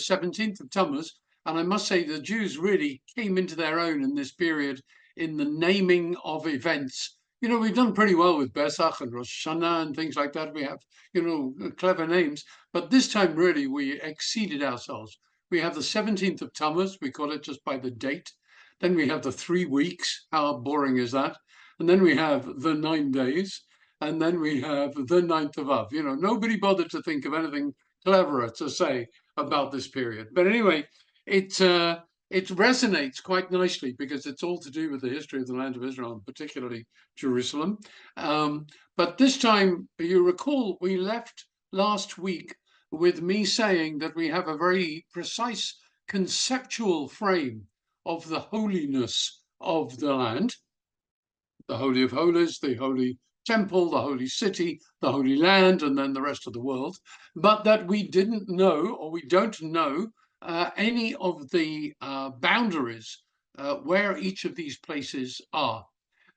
17th of Tammuz, and I must say the Jews really came into their own in this period in the naming of events. You know, we've done pretty well with Pesach and Rosh Hashanah and things like that. We have, you know, clever names, but this time really we exceeded ourselves. We have the 17th of Tammuz, we call it just by the date. Then we have the 3 weeks. How boring is that? And then we have the 9 days. And then we have the 9th of Av. You know, nobody bothered to think of anything cleverer to say about this period. But anyway, it resonates quite nicely because it's all to do with the history of the land of Israel, and particularly Jerusalem. But this time, you recall, we left last week with me saying that we have a very precise conceptual frame of the holiness of the land, the Holy of Holies, the Holy Temple, the Holy City, the Holy Land, and then the rest of the world, but that we didn't know, or we don't know, any of the boundaries where each of these places are.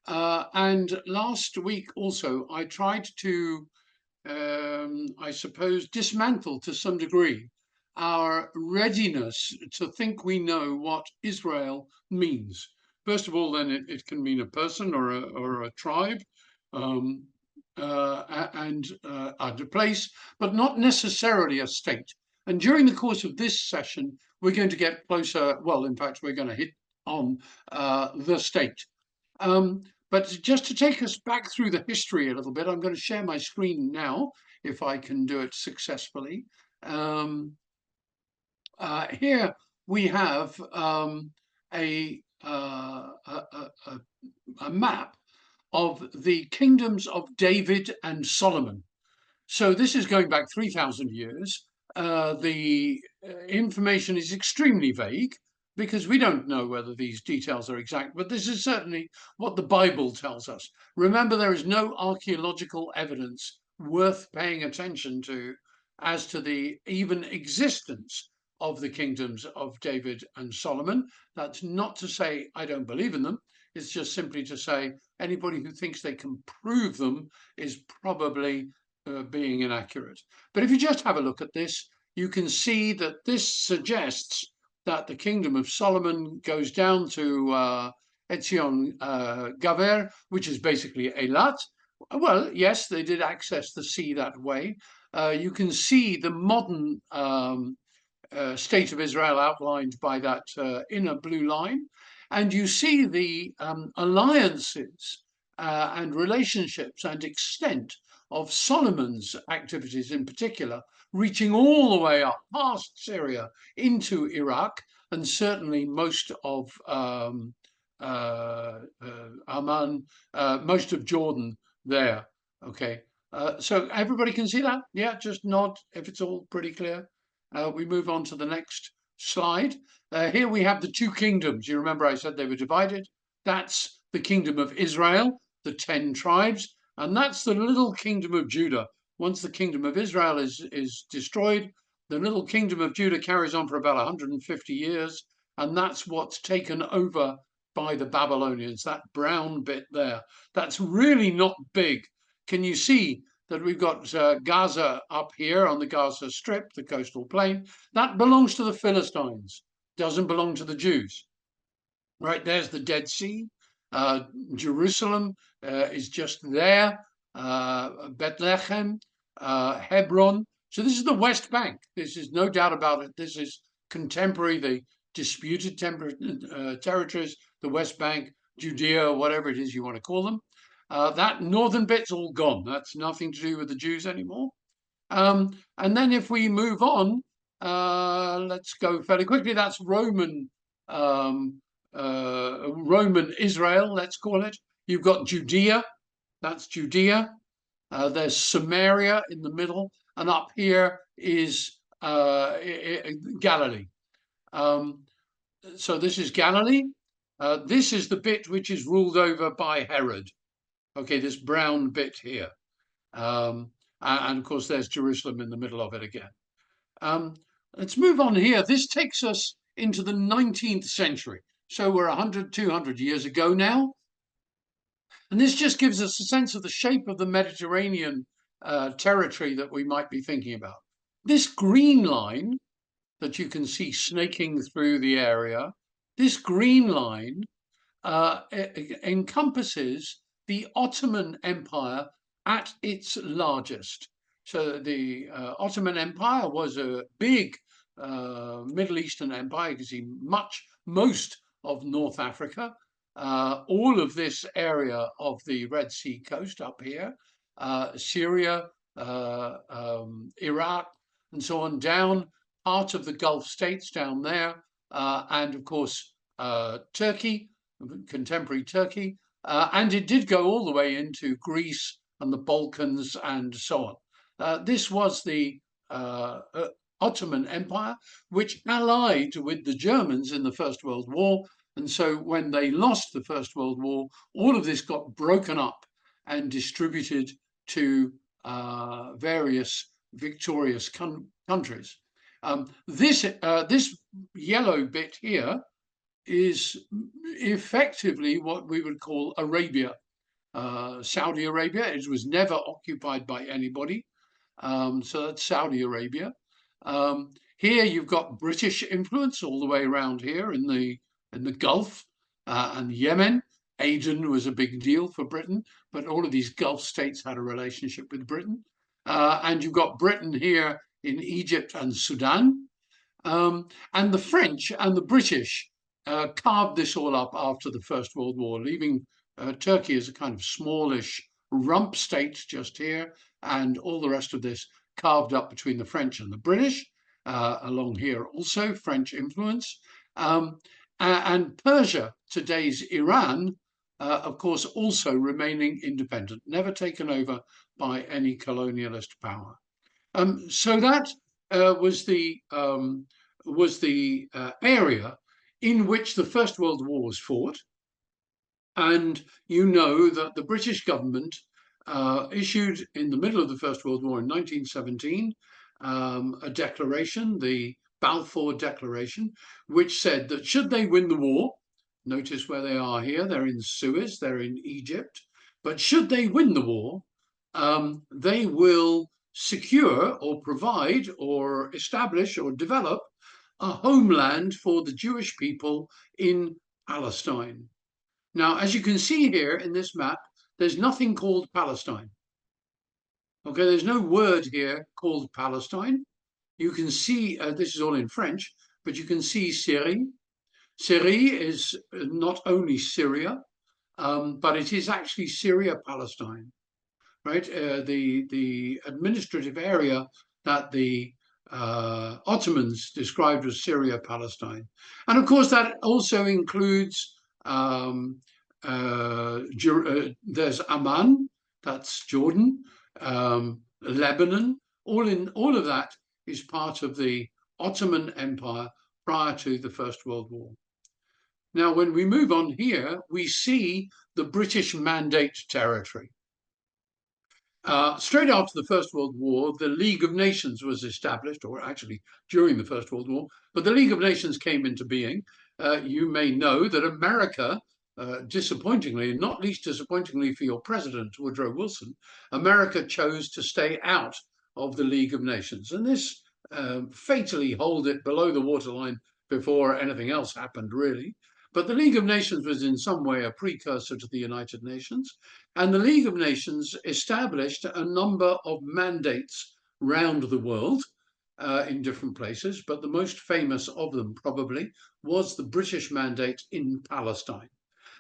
And last week also, I tried to, I suppose, dismantle to some degree our readiness to think we know what Israel means. First of all, then it can mean a person or a tribe and a place, but not necessarily a state. And during the course of this session, we're going to get closer. Well, in fact, we're going to hit on the state. But just to take us back through the history a little bit, I'm going to share my screen now, if I can do it successfully. Here we have a map of the kingdoms of David and Solomon. So this is going back 3,000 years. The information is extremely vague because we don't know whether these details are exact, but this is certainly what the Bible tells us. Remember, there is no archaeological evidence worth paying attention to as to the even existence of the kingdoms of David and Solomon. That's not to say I don't believe in them. It's just simply to say anybody who thinks they can prove them is probably being inaccurate. But if you just have a look at this, you can see that this suggests that the kingdom of Solomon goes down to Etzion Gaver, which is basically Eilat. Well, yes, they did access the sea that way. You can see the modern state of Israel outlined by that inner blue line. And you see the alliances and relationships and extent of Solomon's activities in particular, reaching all the way up past Syria into Iraq, and certainly most of Amman, most of Jordan there. Okay, so everybody can see that? Yeah, just nod if it's all pretty clear. We move on to the next slide. Here we have the 2 kingdoms. You remember I said they were divided. That's the kingdom of Israel, the 10 tribes, and that's the little kingdom of Judah. Once the kingdom of Israel is destroyed, the little kingdom of Judah carries on for about 150 years, and that's what's taken over by the Babylonians, that brown bit there. That's really not big. Can you see that we've got Gaza up here on the Gaza Strip, the coastal plain? That belongs to the Philistines, doesn't belong to the Jews. Right, there's the Dead Sea. Jerusalem is just there. Bethlehem, Hebron. So this is the West Bank. This is no doubt about it. This is contemporary, the disputed territories, the West Bank, Judea, whatever it is you want to call them. That northern bit's all gone. That's nothing to do with the Jews anymore. And then if we move on, let's go fairly quickly. That's Roman Israel, let's call it. You've got Judea. That's Judea. There's Samaria in the middle, and up here is Galilee. So this is Galilee. This is the bit which is ruled over by Herod. Okay, this brown bit here. And of course, there's Jerusalem in the middle of it again. Let's move on here. This takes us into the 19th century. So we're 100, 200 years ago now. And this just gives us a sense of the shape of the Mediterranean territory that we might be thinking about. This green line that you can see snaking through the area. This green line encompasses the Ottoman Empire at its largest. So the Ottoman Empire was a big Middle Eastern empire. You can see most of North Africa, all of this area of the Red Sea coast up here, Syria, Iraq, and so on, down part of the Gulf states down there, and of course Turkey, contemporary Turkey, and it did go all the way into Greece and the Balkans and so on. This was the Ottoman Empire, which allied with the Germans in the First World War. And so when they lost the First World War, all of this got broken up and distributed to various victorious countries. This yellow bit here is effectively what we would call Arabia. Saudi Arabia, it was never occupied by anybody. So that's Saudi Arabia. Here you've got British influence all the way around here in the Gulf and Yemen. Aden was a big deal for Britain, but all of these Gulf states had a relationship with Britain. And you've got Britain here in Egypt and Sudan. And the French and the British carved this all up after the First World War, leaving Turkey as a kind of smallish rump state just here, and all the rest of this carved up between the French and the British, along here also, French influence. And Persia, today's Iran, of course, also remaining independent, never taken over by any colonialist power. So that was the area in which the First World War was fought. And you know that the British government issued in the middle of the First World War in 1917 a declaration, the Balfour Declaration, which said that should they win the war, notice where they are here, they're in Suez, they're in Egypt, but should they win the war, they will secure or provide or establish or develop a homeland for the Jewish people in Palestine. Now, as you can see here in this map, there's nothing called Palestine. Okay, there's no word here called Palestine. You can see, this is all in French, but you can see Syria. Syria is not only Syria, but it is actually Syria-Palestine, right? The administrative area that the Ottomans described as Syria-Palestine. And of course, that also includes, there's Amman, that's Jordan, Lebanon, all of that is part of the Ottoman Empire prior to the First World War. Now, when we move on here, we see the British Mandate territory. Straight after the First World War, the League of Nations was established, or actually during the First World War, but the League of Nations came into being. You may know that America, disappointingly, and not least disappointingly for your president, Woodrow Wilson, America chose to stay out of the League of Nations. And this fatally held it below the waterline before anything else happened, really. But the League of Nations was in some way a precursor to the United Nations. And the League of Nations established a number of mandates round the world in different places. But the most famous of them probably was the British Mandate in Palestine.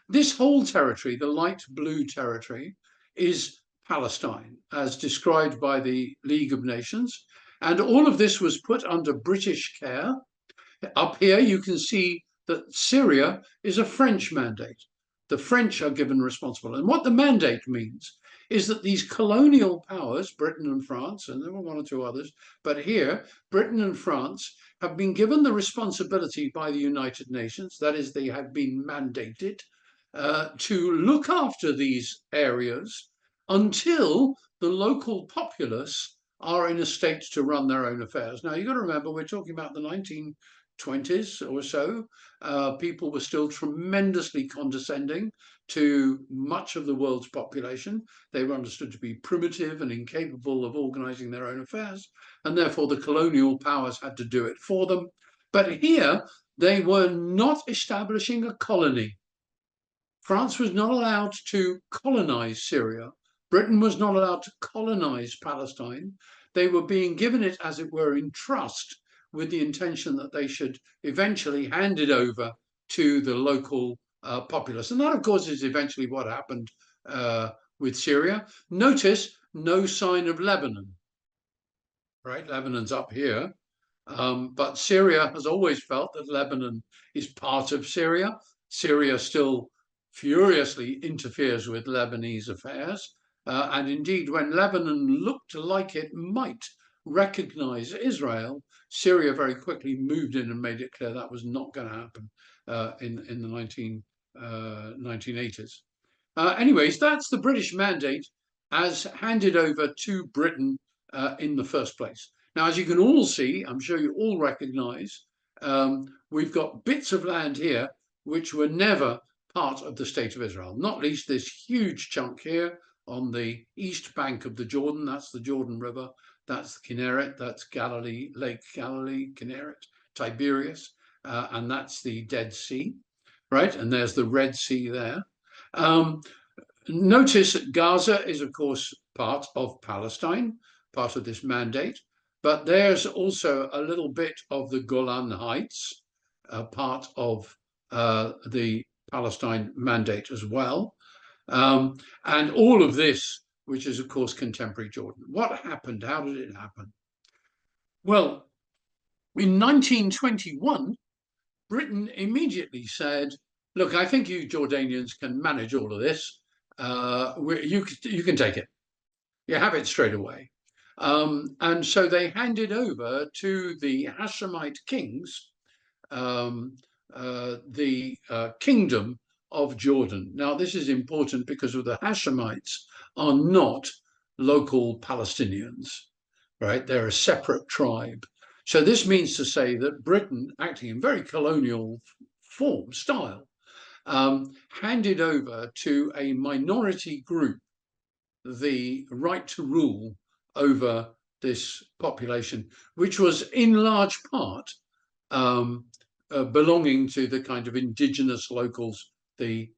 This whole territory, the light blue territory, is Palestine, as described by the League of Nations. And all of this was put under British care. Up here, you can see that Syria is a French mandate. The French are given responsible. And what the mandate means is that these colonial powers, Britain and France, and there were one or two others, but here, Britain and France have been given the responsibility by the United Nations, that is, they have been mandated to look after these areas until the local populace are in a state to run their own affairs. Now, you've got to remember, we're talking about the 20s or so, people were still tremendously condescending to much of the world's population. They were understood to be primitive and incapable of organizing their own affairs, and therefore the colonial powers had to do it for them. But here, they were not establishing a colony. France was not allowed to colonize Syria. Britain was not allowed to colonize Palestine. They were being given it, as it were, in trust, with the intention that they should eventually hand it over to the local populace. And that, of course, is eventually what happened with Syria. Notice no sign of Lebanon, right? Lebanon's up here. But Syria has always felt that Lebanon is part of Syria. Syria still furiously interferes with Lebanese affairs. And indeed, when Lebanon looked like it might recognize Israel, Syria very quickly moved in and made it clear that was not going to happen in the 1980s. Anyways, that's the British mandate as handed over to Britain in the first place. Now, as you can all see, I'm sure you all recognize, we've got bits of land here which were never part of the State of Israel, not least this huge chunk here on the east bank of the Jordan. That's the Jordan River, that's the Kinneret, that's Galilee, Lake Galilee, Kinneret, Tiberias, and that's the Dead Sea, right? And there's the Red Sea there. Notice that Gaza is, of course, part of Palestine, part of this mandate, but there's also a little bit of the Golan Heights, part of the Palestine mandate as well. And all of this, which is, of course, contemporary Jordan. What happened? How did it happen? Well, in 1921, Britain immediately said, look, I think you Jordanians can manage all of this. You can take it. You have it straight away. And so they handed over to the Hashemite kings the kingdom of Jordan. Now, this is important because the Hashemites are not local Palestinians, right? They're a separate tribe. So this means to say that Britain, acting in very colonial style, handed over to a minority group the right to rule over this population, which was in large part belonging to the kind of indigenous locals, the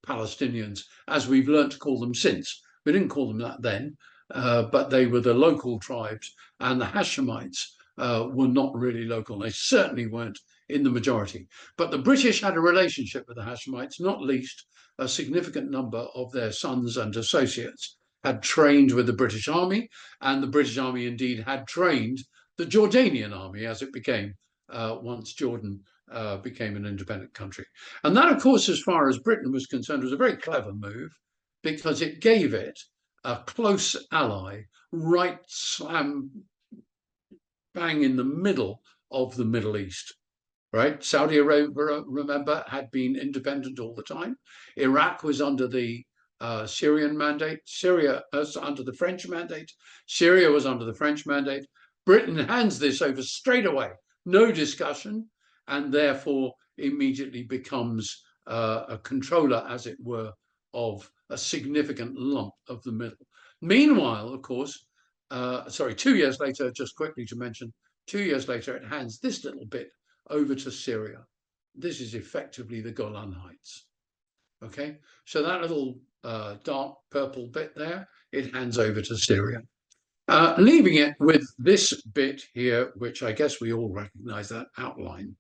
Palestinians, as we've learnt to call them since. We didn't call them that then, but they were the local tribes, and the Hashemites were not really local. They certainly weren't in the majority. But the British had a relationship with the Hashemites, not least a significant number of their sons and associates had trained with the British Army, and the British Army indeed had trained the Jordanian army as it became once Jordan became an independent country. And that, of course, as far as Britain was concerned, was a very clever move because it gave it a close ally right slam bang in the middle of the Middle East. Right? Saudi Arabia, remember, had been independent all the time. Iraq was under the Syrian mandate. Syria was under the French mandate. Syria was under the French mandate. Britain hands this over straight away, no discussion, and therefore immediately becomes a controller, as it were, of a significant lump of the middle. Meanwhile, of course, 2 years later, just quickly to mention, 2 years later, it hands this little bit over to Syria. This is effectively the Golan Heights. Okay, so that little dark purple bit there, it hands over to Syria. Leaving it with this bit here, which I guess we all recognize that outline.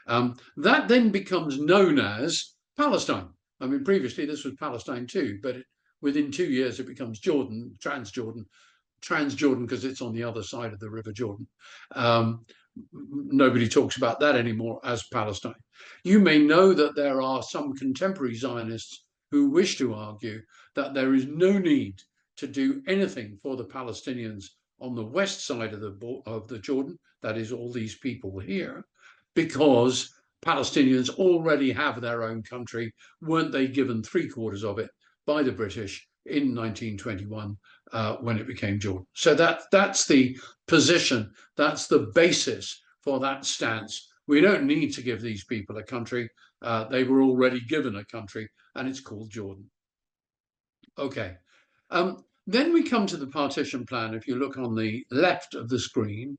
That then becomes known as Palestine. I mean, previously this was Palestine too, but within 2 years it becomes Jordan, Transjordan because it's on the other side of the River Jordan. Nobody talks about that anymore as Palestine. You may know that there are some contemporary Zionists who wish to argue that there is no need to do anything for the Palestinians on the west side of the Jordan, that is all these people here, because Palestinians already have their own country. Weren't they given 3/4 of it by the British in 1921 when it became Jordan? So that's the position, that's the basis for that stance We don't need to give these people a country. They were already given a country, and it's called Jordan. Okay. Then we come to the partition plan. If you look on the left of the screen,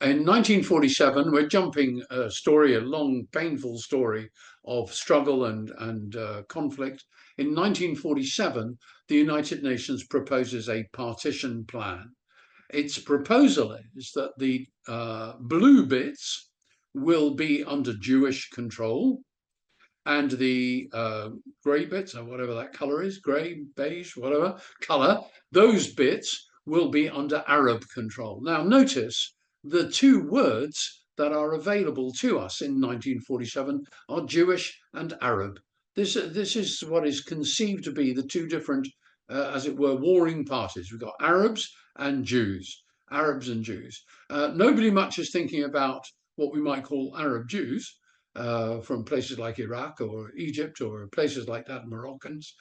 in 1947, we're jumping a story, a long, painful story of struggle and conflict. In 1947, the United Nations proposes a partition plan. Its proposal is that the blue bits will be under Jewish control, and the grey bits, or whatever that colour is, grey, beige, whatever colour, those bits will be under Arab control. Now notice the two words that are available to us in 1947 are Jewish and Arab. This is what is conceived to be the two different, as it were, warring parties. We've got Arabs and Jews. Arabs and Jews. Nobody much is thinking about what we might call Arab Jews, from places like Iraq or Egypt or places like that, Moroccans.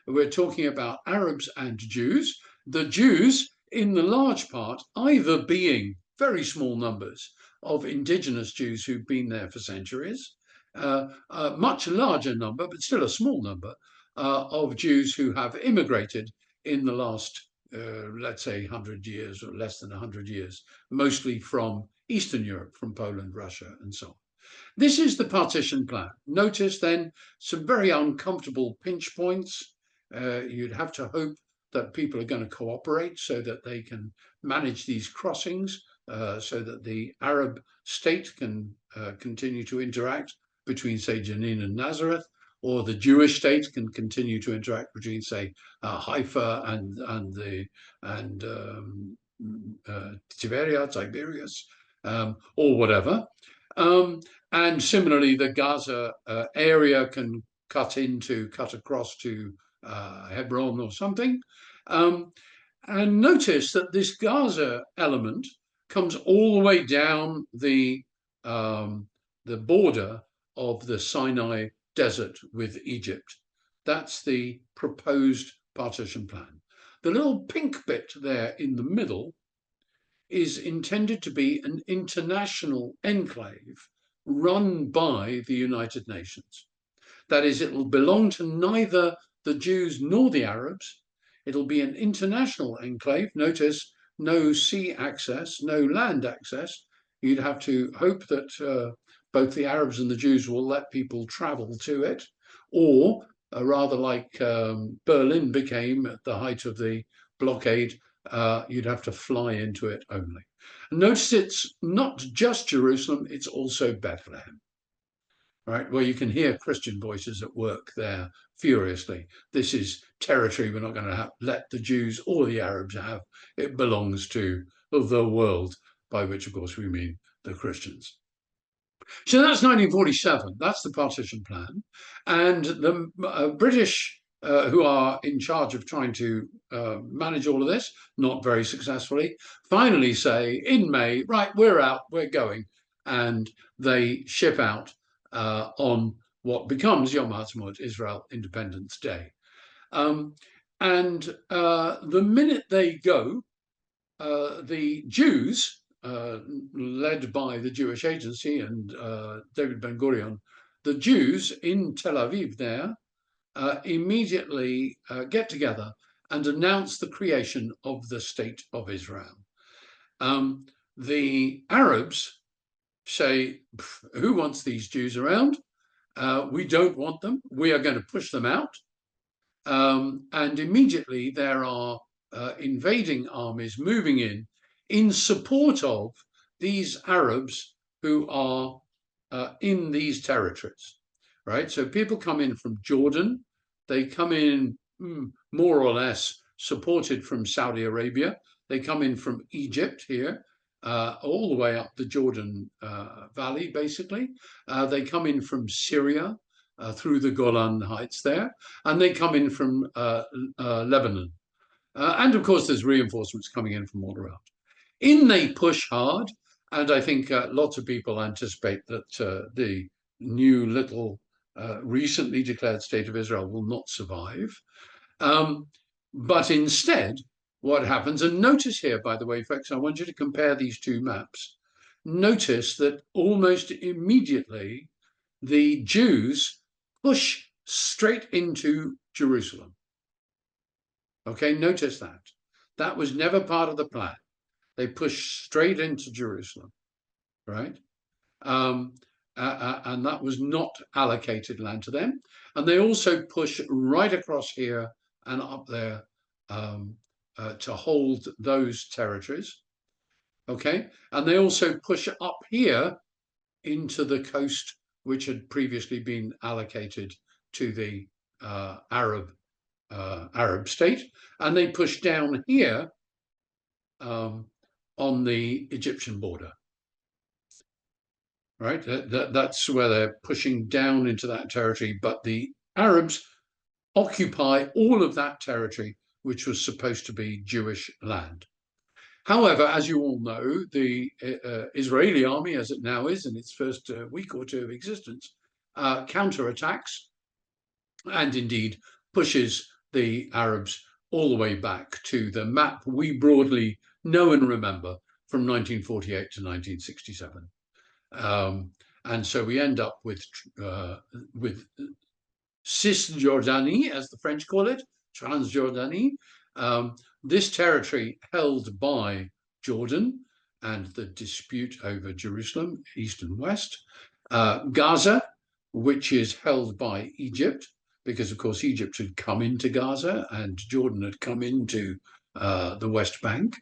We're talking about Arabs and Jews. The Jews, in the large part, either being very small numbers of indigenous Jews who've been there for centuries, a much larger number, but still a small number, of Jews who have immigrated in the last, let's say, 100 years or less than 100 years, mostly from Eastern Europe, from Poland, Russia, and so on. This is the partition plan. Notice then some very uncomfortable pinch points. You'd have to hope that people are going to cooperate so that they can manage these crossings, so that the Arab state can continue to interact between, say, Jenin and Nazareth, or the Jewish state can continue to interact between, say, Haifa and Tiberias, or whatever. And similarly, the Gaza area can cut across to Hebron or something. And notice that this Gaza element comes all the way down the border of the Sinai desert with Egypt. That's the proposed partition plan. The little pink bit there in the middle is intended to be an international enclave run by the United Nations. That is, it will belong to neither the Jews nor the Arabs. It'll be an international enclave. Notice no sea access, no land access. You'd have to hope that both the Arabs and the Jews will let people travel to it, or rather like Berlin became at the height of the blockade, you'd have to fly into it only. Notice it's not just Jerusalem, it's also Bethlehem, right? Well, you can hear Christian voices at work there furiously. This is territory we're not going to let the Jews or the Arabs have. It belongs to the world, by which, of course, we mean the Christians. So that's 1947. That's the partition plan. And the British, who are in charge of trying to manage all of this, not very successfully, finally say in May, right, we're out, we're going. And they ship out on what becomes Yom Ha'atzmaut, Israel Independence Day. And the minute they go, the Jews, led by the Jewish Agency and David Ben-Gurion, the Jews in Tel Aviv there immediately get together and announce the creation of the State of Israel. The Arabs say, who wants these Jews around? We don't want them. We are going to push them out. And immediately there are invading armies moving in support of these Arabs who are in these territories, right? So people come in from Jordan. They come in more or less supported from Saudi Arabia. They come in from Egypt here, all the way up the Jordan Valley, basically. They come in from Syria through the Golan Heights there, and they come in from Lebanon. And of course, there's reinforcements coming in from all around. In they push hard, and I think lots of people anticipate that the new little recently declared State of Israel will not survive. But instead, what happens, and notice here, by the way, folks, I want you to compare these two maps. notice that almost immediately the Jews push straight into Jerusalem. Okay, notice that. That was never part of the plan. They push straight into Jerusalem, right? And that was not allocated land to them. And they also push right across here and up there to hold those territories. Okay, and they also push up here into the coast, which had previously been allocated to the Arab state, and they push down here on the Egyptian border. Right, that's where they're pushing down into that territory, but the Arabs occupy all of that territory, which was supposed to be Jewish land. However, as you all know, the Israeli army, as it now is in its first week or two of existence, counterattacks and indeed pushes the Arabs all the way back to the map we broadly know and remember from 1948 to 1967. And so we end up with Cisjordanie, as the French call it, Transjordanie, this territory held by Jordan and the dispute over Jerusalem, east and west, Gaza, which is held by Egypt, because of course Egypt had come into Gaza and Jordan had come into the West Bank,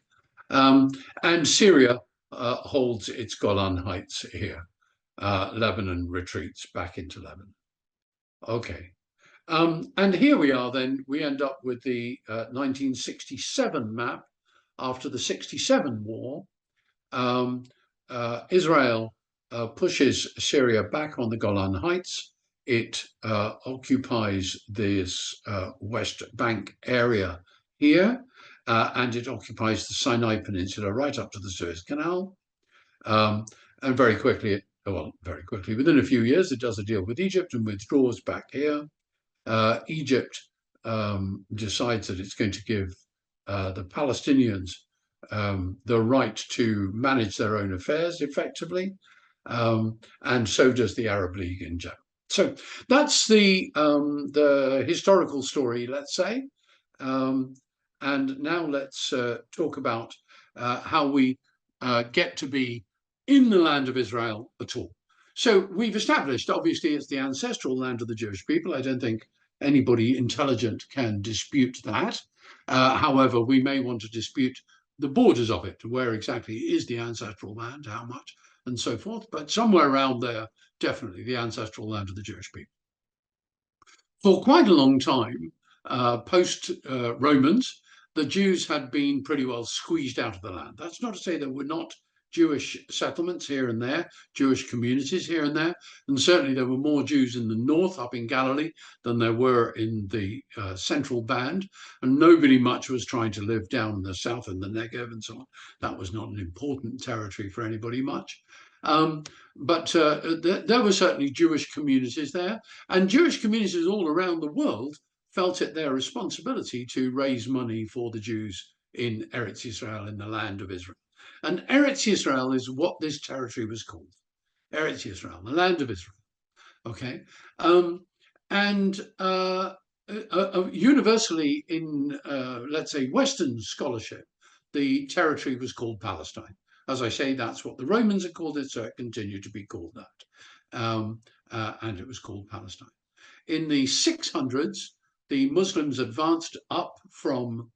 and Syria holds its Golan Heights here. Lebanon retreats back into Lebanon. Okay. And here we are then, we end up with the 1967 map after the 67 war. Israel pushes Syria back on the Golan Heights. It occupies this West Bank area here, and it occupies the Sinai Peninsula right up to the Suez Canal. And very quickly, within a few years, it does a deal with Egypt and withdraws back here. Egypt decides that it's going to give the Palestinians the right to manage their own affairs effectively, and so does the Arab League in general. So that's the historical story, let's say. And now let's talk about how we get to be in the land of Israel at all. So we've established, obviously, it's the ancestral land of the Jewish people. I don't think anybody intelligent can dispute that. However, we may want to dispute the borders of it. Where exactly is the ancestral land, how much, and so forth. But somewhere around there, definitely the ancestral land of the Jewish people. For quite a long time, post-Romans, the Jews had been pretty well squeezed out of the land. That's not to say there were not Jewish settlements here and there, Jewish communities here and there, and certainly there were more Jews in the north, up in Galilee, than there were in the central band, and nobody much was trying to live down in the south in the Negev and so on. That was not an important territory for anybody much. But there were certainly Jewish communities there, and Jewish communities all around the world felt it their responsibility to raise money for the Jews in Eretz Israel, in the land of Israel. And Eretz Israel is what this territory was called. Eretz Israel, the land of Israel. Okay. Universally in, let's say, Western scholarship, the territory was called Palestine. As I say, that's what the Romans had called it, so it continued to be called that. And it was called Palestine. In the 600s, the Muslims advanced up from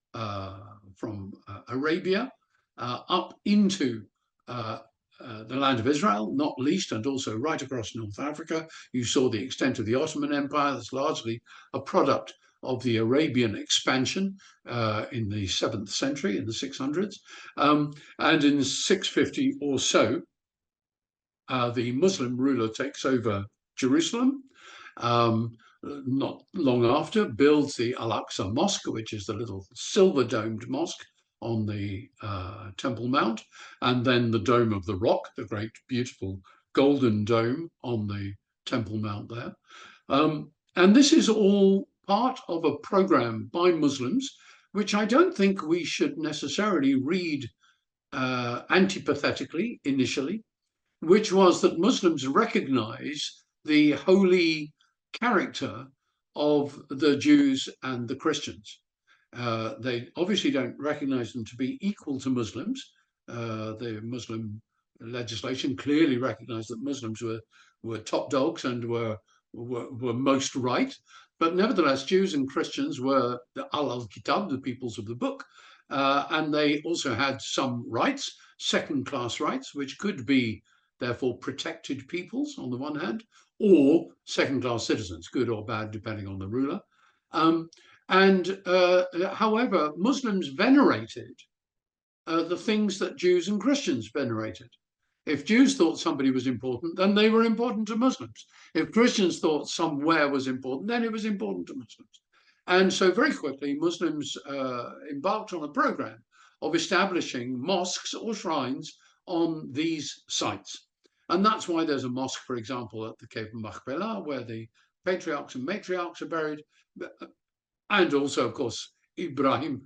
Arabia up into the land of Israel, not least, and also right across North Africa. You saw the extent of the Ottoman Empire. That's largely a product of the Arabian expansion in the 7th century, in the 600s. And in 650 or so, the Muslim ruler takes over Jerusalem. Not long after, builds the Al-Aqsa Mosque, which is the little silver-domed mosque on the Temple Mount, and then the Dome of the Rock, the great, beautiful golden dome on the Temple Mount there. And this is all part of a program by Muslims, which I don't think we should necessarily read antipathetically initially. which was that Muslims recognize the holy character of the Jews and the Christians. They obviously don't recognize them to be equal to Muslims. The Muslim legislation clearly recognized that Muslims were top dogs and were most right. But nevertheless, Jews and Christians were the al-Kitab, the peoples of the book, and they also had some rights, second-class rights, which could be therefore protected peoples on the one hand, or second-class citizens, good or bad, depending on the ruler. However, Muslims venerated the things that Jews and Christians venerated. If Jews thought somebody was important, then they were important to Muslims. If Christians thought somewhere was important, then it was important to Muslims. And so very quickly, Muslims embarked on a program of establishing mosques or shrines on these sites. And that's why there's a mosque, for example, at the Cave of Machpelah, where the patriarchs and matriarchs are buried. And also, of course, Abraham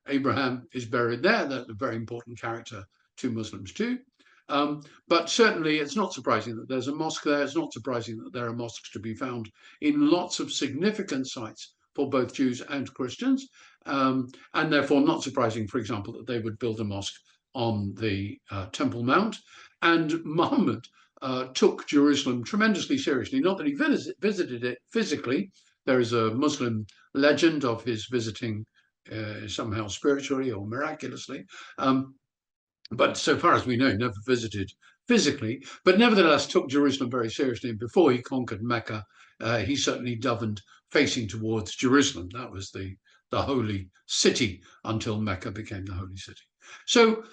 is buried there. That's a very important character to Muslims too. But certainly it's not surprising that there's a mosque there. It's not surprising that there are mosques to be found in lots of significant sites for both Jews and Christians. And therefore not surprising, for example, that they would build a mosque on the Temple Mount. And Muhammad took Jerusalem tremendously seriously. Not that he visited it physically. There is a Muslim legend of his visiting somehow spiritually or miraculously. But so far as we know, never visited physically, but nevertheless took Jerusalem very seriously. And before he conquered Mecca, he certainly davened facing towards Jerusalem. That was the holy city until Mecca became the holy city. So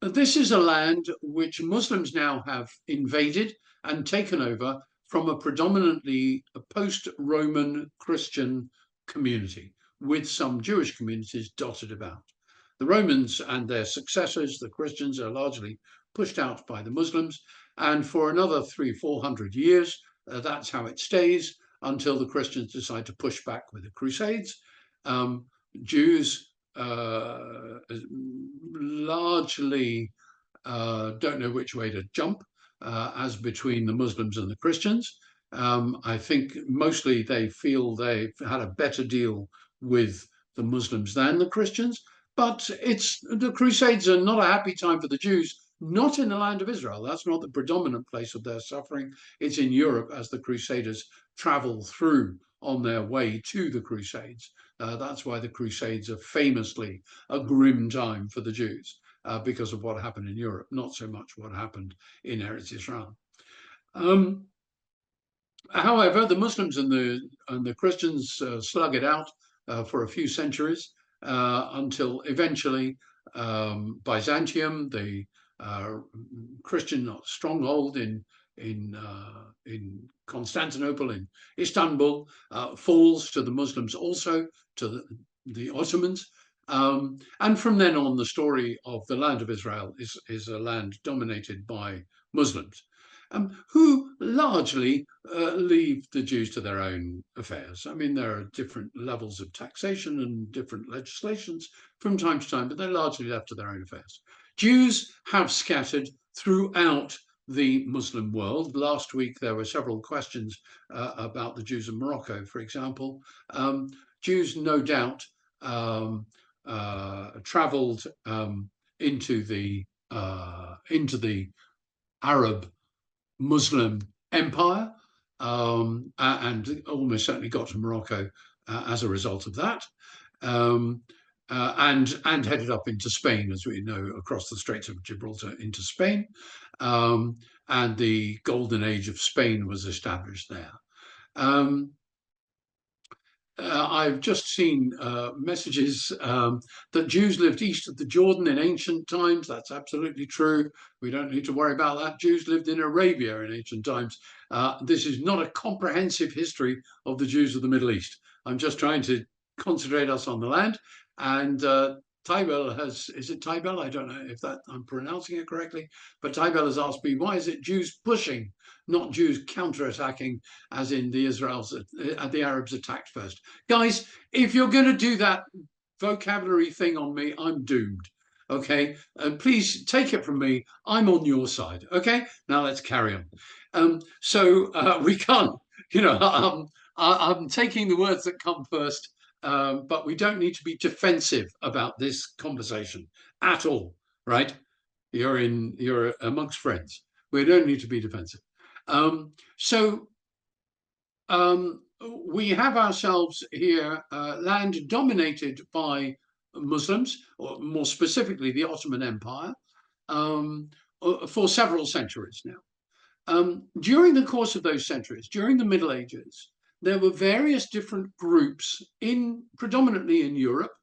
this is a land which Muslims now have invaded and taken over from a predominantly post-Roman Christian community, with some Jewish communities dotted about. The Romans and their successors, the Christians, are largely pushed out by the Muslims. And for another 300-400 years, that's how it stays until the Christians decide to push back with the Crusades. Jews largely don't know which way to jump, as between the Muslims and the Christians. I think mostly they feel they've had a better deal with the Muslims than the Christians. But the Crusades are not a happy time for the Jews, not in the land of Israel. That's not the predominant place of their suffering. It's in Europe as the Crusaders travel through on their way to the Crusades. That's why the Crusades are famously a grim time for the Jews, because of what happened in Europe, not so much what happened in Eretz Israel. However, the Muslims and the Christians slug it out for a few centuries. Until eventually Byzantium, the Christian stronghold in Constantinople, in Istanbul, falls to the Muslims, also to the Ottomans. And from then on, the story of the land of Israel is a land dominated by Muslims, who largely leave the Jews to their own affairs. I mean, there are different levels of taxation and different legislations from time to time, but they're largely left to their own affairs. Jews have scattered throughout the Muslim world. Last week, there were several questions about the Jews of Morocco, for example. Jews, no doubt, traveled into the Arab Muslim empire, and almost certainly got to Morocco as a result of that, and headed up into Spain, as we know, across the Straits of Gibraltar into Spain, and the golden age of Spain was established there. I've just seen messages that Jews lived east of the Jordan in ancient times. That's absolutely true. We don't need to worry about that. Jews lived in Arabia in ancient times. This is not a comprehensive history of the Jews of the Middle East. I'm just trying to concentrate us on the land. And Tybel is it Tybel? I don't know if I'm pronouncing it correctly, but Tybel has asked me, why is it Jews pushing, not Jews counterattacking, as in the Arabs attacked first? Guys, if you're going to do that vocabulary thing on me, I'm doomed. Okay, please take it from me. I'm on your side. Okay, now let's carry on. We can't, I'm taking the words that come first, but we don't need to be defensive about this conversation at all, right? You're amongst friends. We don't need to be defensive. So we have ourselves here land dominated by Muslims, or more specifically the Ottoman Empire, um, for several centuries now. During the course of those centuries, during the Middle Ages, there were various different groups predominantly in Europe,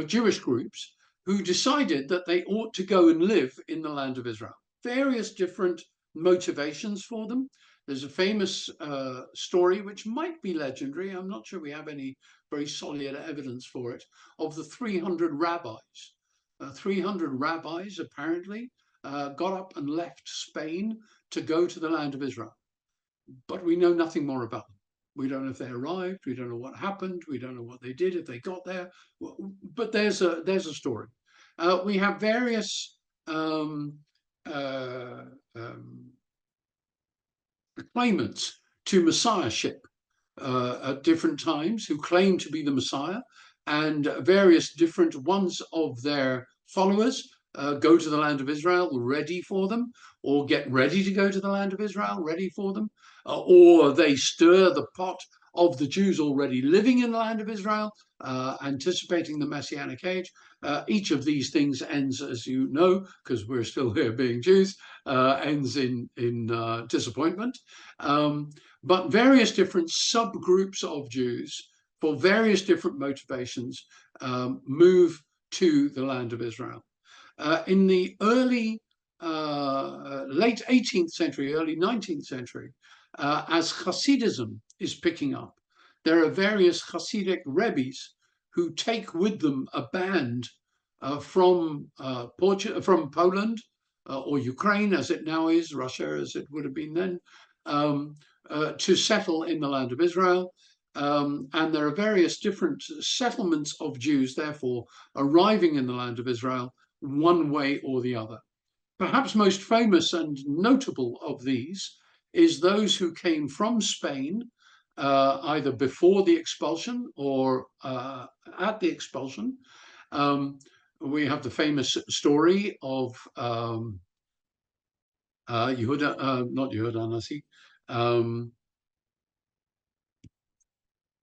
Jewish groups, who decided that they ought to go and live in the land of Israel. Various different motivations for them. There's a famous story, which might be legendary. I'm not sure we have any very solid evidence for it, of the 300 rabbis. 300 rabbis apparently got up and left Spain to go to the land of Israel. But we know nothing more about them. We don't know if they arrived. We don't know what happened. We don't know what they did, if they got there. But there's a story. We have various claimants to messiahship at different times who claim to be the Messiah, and various different ones of their followers go to the land of Israel ready for them, or get ready to go to the land of Israel ready for them, or they stir the pot of the Jews already living in the land of Israel, anticipating the Messianic age. Each of these things ends, as you know, because we're still here being Jews, ends in disappointment. But various different subgroups of Jews, for various different motivations, move to the land of Israel. In the late 18th century, early 19th century, as Hasidism is picking up, there are various Hasidic rebbes who take with them a band from Poland or Ukraine, as it now is, Russia, as it would have been then, to settle in the land of Israel. And there are various different settlements of Jews, therefore, arriving in the land of Israel one way or the other. Perhaps most famous and notable of these is those who came from Spain, either before the expulsion or at the expulsion. We have the famous story of Yehuda, not Yehuda Nasi,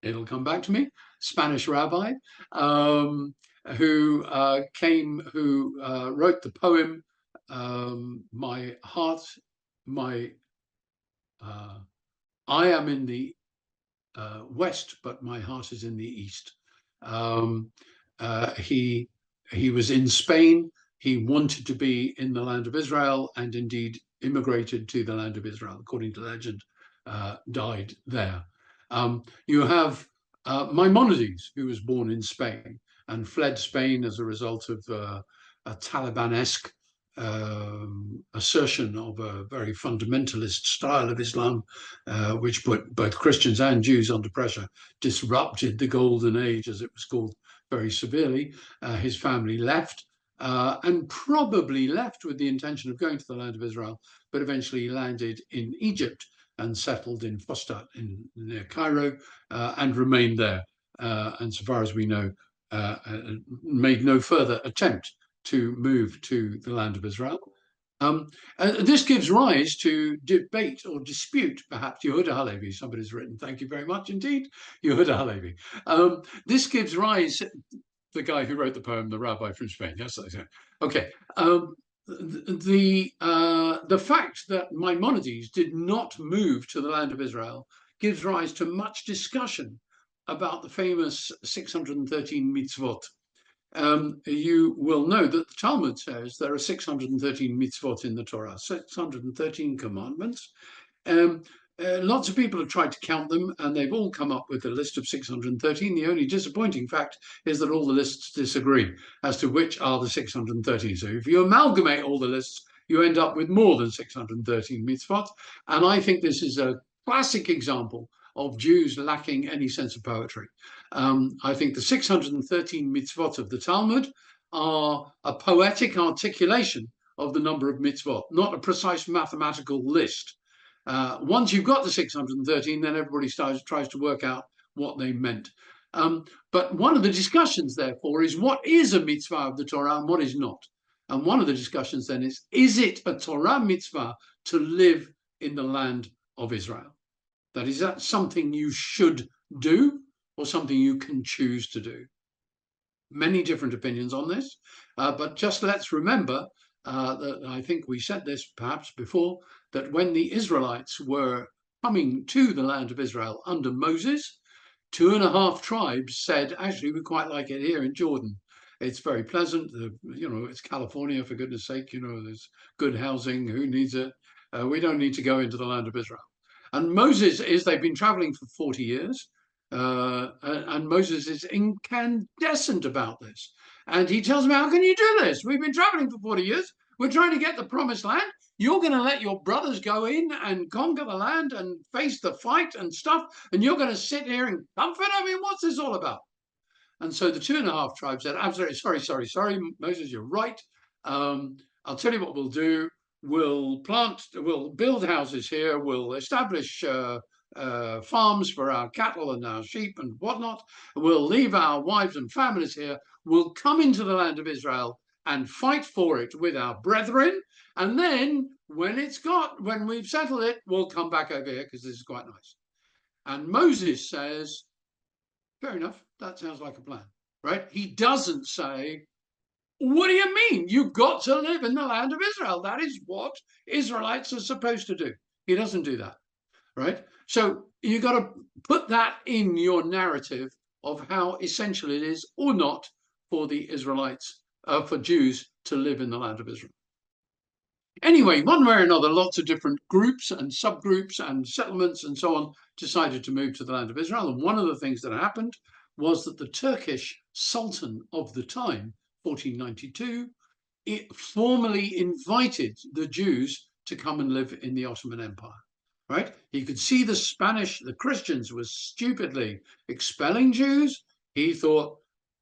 it'll come back to me, Spanish rabbi, who wrote the poem, My Heart, I am in the west, but my heart is in the east. He was in Spain. He wanted to be in the land of Israel, and indeed immigrated to the land of Israel, according to legend, died there. You have Maimonides, who was born in Spain and fled Spain as a result of a Taliban-esque assertion of a very fundamentalist style of Islam, which put both Christians and Jews under pressure, disrupted the Golden Age, as it was called, very severely. His family left, and probably left with the intention of going to the land of Israel, but eventually landed in Egypt and settled in Fustat near Cairo, and remained there. And so far as we know, made no further attempt to move to the land of Israel. This gives rise to debate or dispute, perhaps. Yehuda Halevi, somebody's written, thank you very much indeed, Yehuda Halevi. This gives rise, the guy who wrote the poem, the rabbi from Spain, yes, I said. Okay. The fact that Maimonides did not move to the land of Israel gives rise to much discussion about the famous 613 mitzvot. You will know that the Talmud says there are 613 mitzvot in the Torah, 613 commandments. Lots of people have tried to count them, and they've all come up with a list of 613. The only disappointing fact is that all the lists disagree as to which are the 613. So if you amalgamate all the lists, you end up with more than 613 mitzvot. And I think this is a classic example of Jews lacking any sense of poetry. I think the 613 mitzvot of the Talmud are a poetic articulation of the number of mitzvot, not a precise mathematical list. Once you've got the 613, then everybody tries to work out what they meant. But one of the discussions, therefore, is what is a mitzvah of the Torah and what is not. And one of the discussions then is it a Torah mitzvah to live in the land of Israel? That is that something you should do or something you can choose to do? Many different opinions on this, but just let's remember that I think we said this perhaps before, that when the Israelites were coming to the land of Israel under Moses, 2.5 tribes said, actually, we quite like it here in Jordan. It's very pleasant. It's California, for goodness sake. There's good housing. Who needs it? We don't need to go into the land of Israel. And Moses they've been traveling for 40 years. And Moses is incandescent about this. And he tells them, how can you do this? We've been traveling for 40 years. We're trying to get the promised land. You're going to let your brothers go in and conquer the land and face the fight and stuff. And you're going to sit here and comfort? I mean, what's this all about? And so the 2.5 tribes said, absolutely, sorry, Moses, you're right. I'll tell you what we'll do. We'll build houses here. We'll establish farms for our cattle and our sheep and whatnot. We'll leave our wives and families here. We'll come into the land of Israel and fight for it with our brethren. And then when we've settled it, we'll come back over here because this is quite nice. And Moses says, fair enough, that sounds like a plan, right? He doesn't say, what do you mean? You've got to live in the land of Israel. That is what Israelites are supposed to do. He doesn't do that, right? So you've got to put that in your narrative of how essential it is or not for the Israelites, for Jews to live in the land of Israel. Anyway, one way or another, lots of different groups and subgroups and settlements and so on decided to move to the land of Israel. And one of the things that happened was that the Turkish Sultan of the time, 1492, it formally invited the Jews to come and live in the Ottoman Empire. Right? He could see the Christians were stupidly expelling Jews. He thought,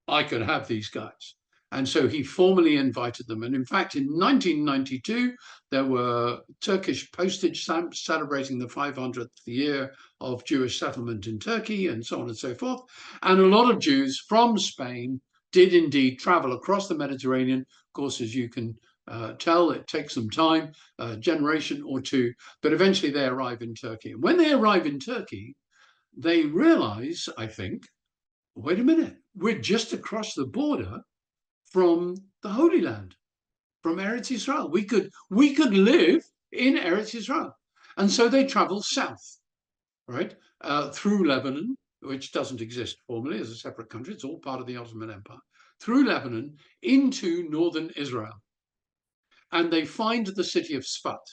I could have these guys. And so he formally invited them. And in fact, in 1992, there were Turkish postage stamps celebrating the 500th year of Jewish settlement in Turkey and so on and so forth. And a lot of Jews from Spain did indeed travel across the Mediterranean. Of course, as you can tell, it takes some time, a generation or two, but eventually they arrive in Turkey. And when they arrive in Turkey, they realize, I think, wait a minute, we're just across the border from the Holy Land, from Eretz Israel. We could live in Eretz Israel. And so they travel south, right, through Lebanon, which doesn't exist formally as a separate country. It's all part of the Ottoman Empire, through Lebanon into northern Israel. And they find the city of Sfat.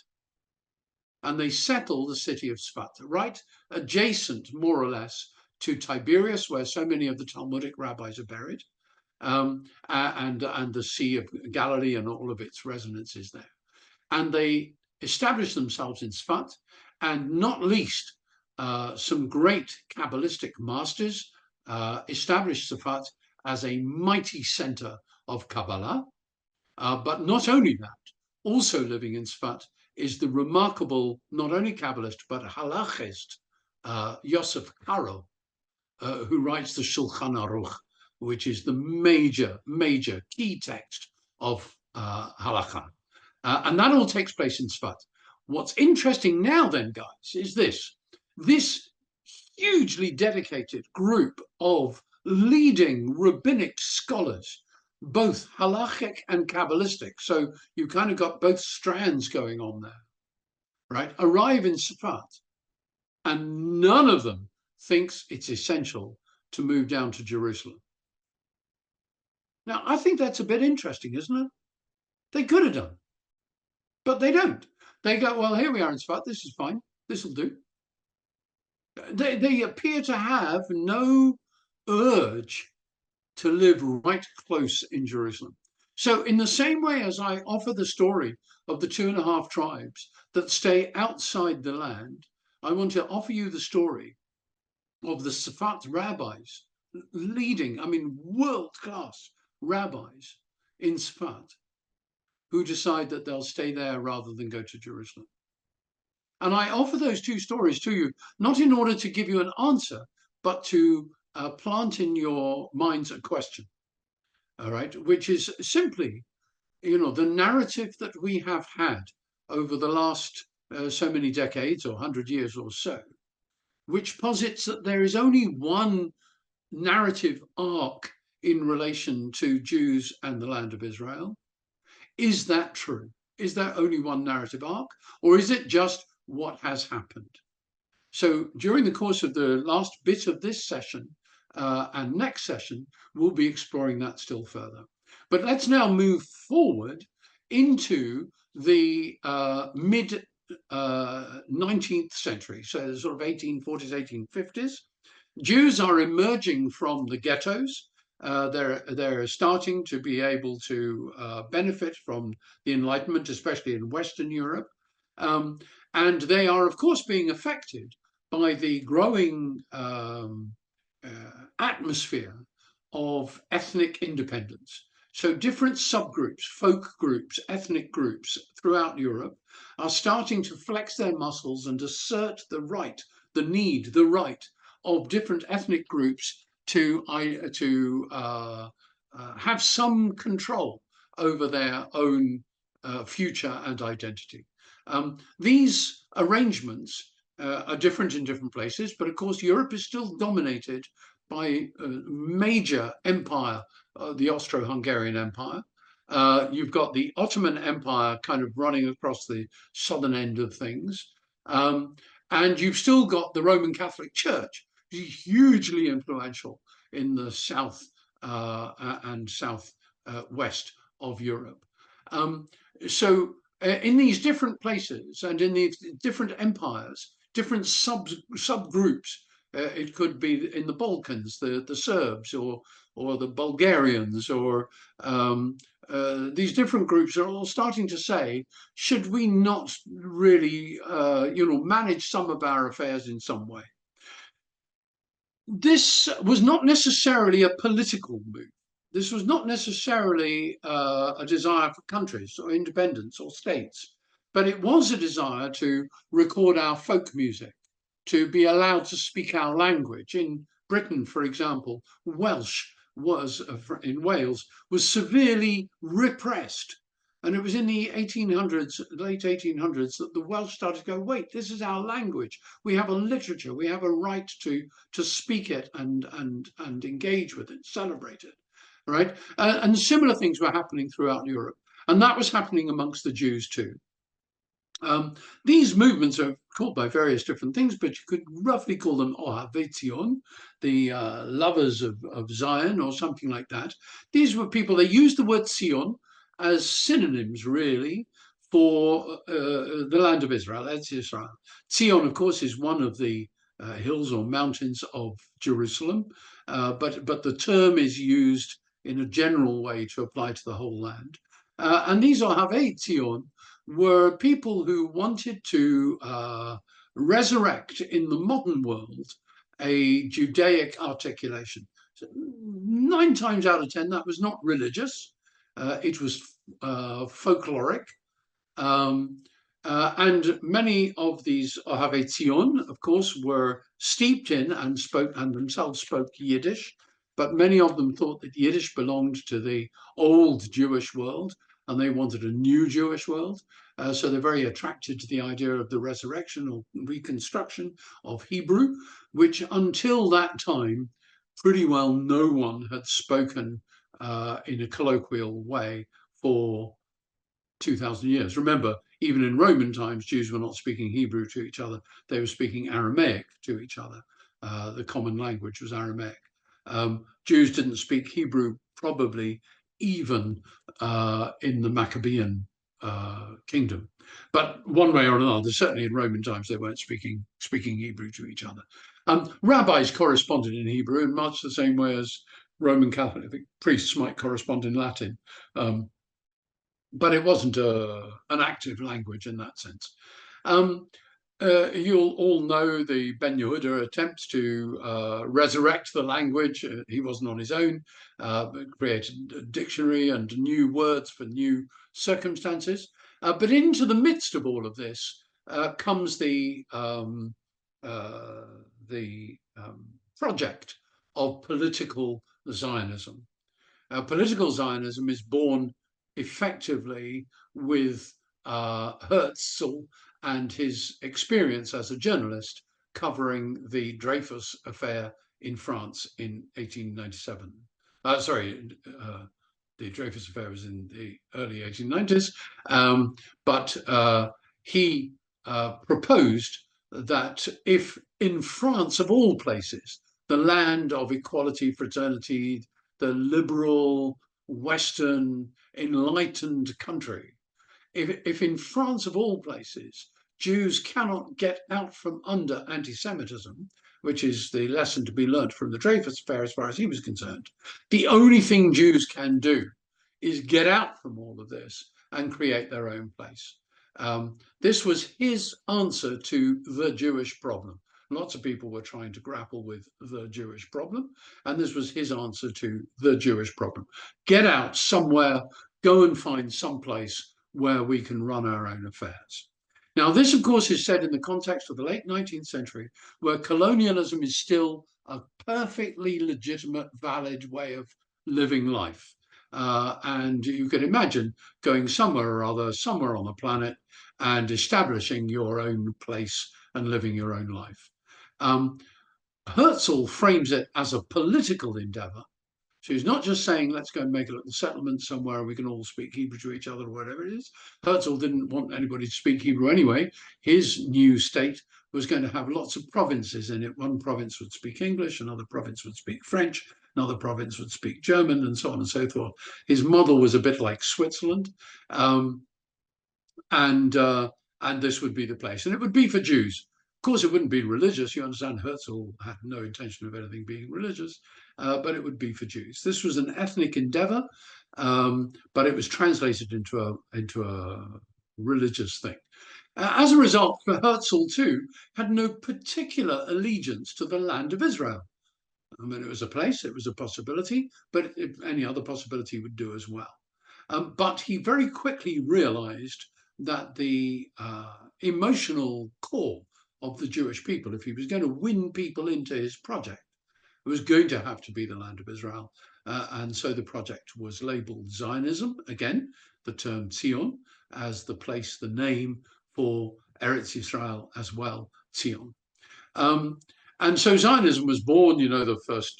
And they settle the city of Sfat, right adjacent, more or less, to Tiberias, where so many of the Talmudic rabbis are buried, and the Sea of Galilee and all of its resonances there. And they establish themselves in Sfat, and not least, some great Kabbalistic masters established Sfat as a mighty center of Kabbalah. But not only that, also living in Sfat is the remarkable, not only Kabbalist, but halachist Yosef Karo, who writes the Shulchan Aruch, which is the major key text of halakha. And that all takes place in Sfat. What's interesting now then, guys, is this hugely dedicated group of leading rabbinic scholars, both halachic and Kabbalistic, so you kind of got both strands going on there, right, arrive in Sfat, and none of them thinks it's essential to move down to Jerusalem. Now, I think that's a bit interesting, isn't it? They could have done, but they don't. They go, well, here we are in Sfat, this is fine, this will do. They appear to have no urge to live right close in Jerusalem. So in the same way as I offer the story of the 2.5 tribes that stay outside the land, I want to offer you the story of the Sfat rabbis, leading, world-class rabbis in Sfat who decide that they'll stay there rather than go to Jerusalem. And I offer those two stories to you, not in order to give you an answer, but to plant in your minds a question, all right, which is simply, the narrative that we have had over the last so many decades or 100 years or so, which posits that there is only one narrative arc in relation to Jews and the land of Israel. Is that true? Is there only one narrative arc, or is it just what has happened? So during the course of the last bit of this session and next session, we'll be exploring that still further. But let's now move forward into the mid 19th century, so the sort of 1840s, 1850s. Jews are emerging from the ghettos. They're starting to be able to benefit from the Enlightenment, especially in Western Europe. And they are, of course, being affected by the growing atmosphere of ethnic independence. So different subgroups, folk groups, ethnic groups throughout Europe are starting to flex their muscles and assert the right, the need, the right of different ethnic groups to have some control over their own future and identity. These arrangements are different in different places, but of course Europe is still dominated by a major empire, the Austro-Hungarian Empire. You've got the Ottoman Empire kind of running across the southern end of things. And you've still got the Roman Catholic Church, hugely influential in the south and southwest of Europe. So in these different places and in these different empires, different subgroups, it could be in the Balkans, the Serbs or the Bulgarians, or these different groups are all starting to say, should we not really, manage some of our affairs in some way? This was not necessarily a political move. This was not necessarily a desire for countries or independence or states, but it was a desire to record our folk music, to be allowed to speak our language. In Britain, for example, Welsh in Wales was severely repressed. And it was in the 1800s, late 1800s, that the Welsh started to go, wait, this is our language. We have a literature. We have a right to speak it and engage with it, celebrate it, right? And similar things were happening throughout Europe. And that was happening amongst the Jews too. These movements are called by various different things, but you could roughly call them avowed, the lovers of Zion, or something like that. These were people, they used the word Zion as synonyms, really, for the land of Israel. That's Israel. Zion, of course, is one of the hills or mountains of Jerusalem, but the term is used in a general way to apply to the whole land. And these avowed were people who wanted to resurrect in the modern world a Judaic articulation. So 9 times out of 10, that was not religious. It was folkloric. And many of these avowed, of course, were steeped in and themselves spoke Yiddish, but many of them thought that Yiddish belonged to the old Jewish world, and they wanted a new Jewish world. So they're very attracted to the idea of the resurrection or reconstruction of Hebrew, which until that time, pretty well no one had spoken in a colloquial way for 2,000 years. Remember, even in Roman times, Jews were not speaking Hebrew to each other. They were speaking Aramaic to each other. The common language was Aramaic. Jews didn't speak Hebrew probably even in the Maccabean kingdom. But one way or another, certainly in Roman times, they weren't speaking Hebrew to each other. Rabbis corresponded in Hebrew in much the same way as Roman Catholic priests might correspond in Latin. But it wasn't an active language in that sense. You'll all know the Ben Yehuda attempts to resurrect the language. He wasn't on his own, created a dictionary and new words for new circumstances. But into the midst of all of this comes uh, the project of political Zionism. Political Zionism is born effectively with Herzl and his experience as a journalist covering the Dreyfus affair in France in 1897. The Dreyfus affair was in the early 1890s, but he proposed that if in France, of all places, the land of equality, fraternity, the liberal, Western, enlightened country, if in France, of all places, Jews cannot get out from under anti-Semitism, which is the lesson to be learnt from the Dreyfus affair as far as he was concerned, the only thing Jews can do is get out from all of this and create their own place. This was his answer to the Jewish problem. Lots of people were trying to grapple with the Jewish problem, and this was his answer to the Jewish problem. Get out somewhere, go and find some place where we can run our own affairs. Now, this, of course, is said in the context of the late 19th century, where colonialism is still a perfectly legitimate, valid way of living life. And you can imagine going somewhere or other, somewhere on the planet, and establishing your own place and living your own life. Herzl frames it as a political endeavor. So he's not just saying, let's go and make a little settlement somewhere and we can all speak Hebrew to each other or whatever it is. Herzl didn't want anybody to speak Hebrew anyway. His new state was going to have lots of provinces in it. One province would speak English, another province would speak French, another province would speak German, and so on and so forth. His model was a bit like Switzerland. And this would be the place. And it would be for Jews. Of course, it wouldn't be religious. You understand, Herzl had no intention of anything being religious, but it would be for Jews. This was an ethnic endeavor, but it was translated into a religious thing. As a result, Herzl too had no particular allegiance to the land of Israel. I mean, it was a place, it was a possibility, but any other possibility would do as well. But he very quickly realized that the emotional core of the Jewish people, if he was going to win people into his project, it was going to have to be the land of Israel. And so the project was labeled Zionism, again, the term Zion, as the place, the name for Eretz Israel as well, Zion. And so Zionism was born, the first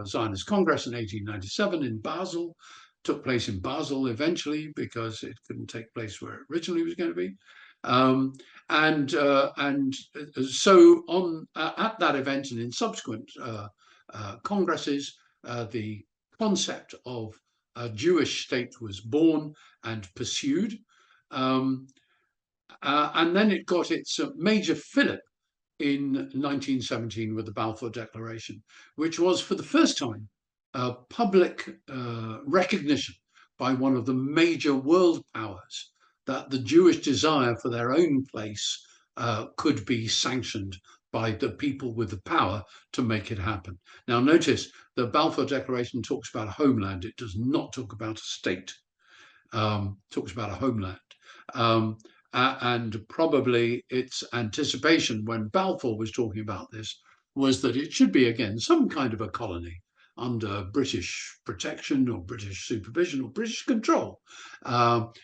Zionist Congress in 1897 in Basel, took place in Basel eventually because it couldn't take place where it originally was going to be. And so on at that event and in subsequent congresses, the concept of a Jewish state was born and pursued. And then it got its major fillip in 1917 with the Balfour Declaration, which was for the first time public recognition by one of the major world powers that the Jewish desire for their own place could be sanctioned by the people with the power to make it happen. Now, notice the Balfour Declaration talks about a homeland. It does not talk about a state. Talks about a homeland. And probably its anticipation when Balfour was talking about this was that it should be, again, some kind of a colony under British protection or British supervision or British control,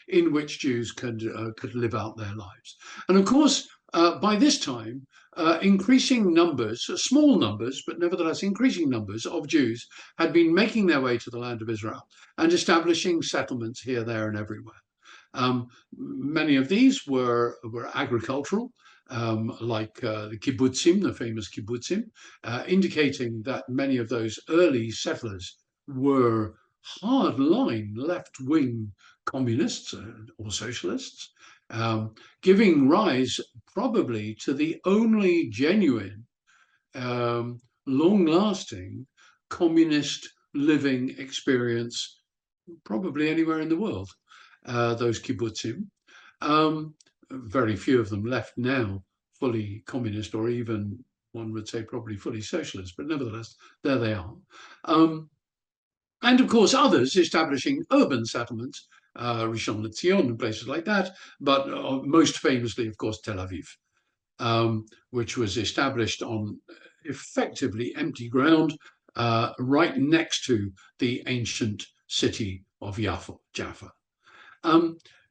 in which Jews could live out their lives. And of course, by this time, increasing numbers, small numbers, but nevertheless increasing numbers of Jews had been making their way to the land of Israel and establishing settlements here, there, and everywhere. Many of these were agricultural, like the kibbutzim, the famous kibbutzim, indicating that many of those early settlers were hardline left-wing communists or socialists, giving rise probably to the only genuine, long-lasting communist living experience probably anywhere in the world. Those kibbutzim. Very few of them left now fully communist, or even one would say probably fully socialist, but nevertheless, there they are. And of course, others establishing urban settlements, Rishon LeZion and places like that, but most famously, of course, Tel Aviv, which was established on effectively empty ground right next to the ancient city of Jaffa.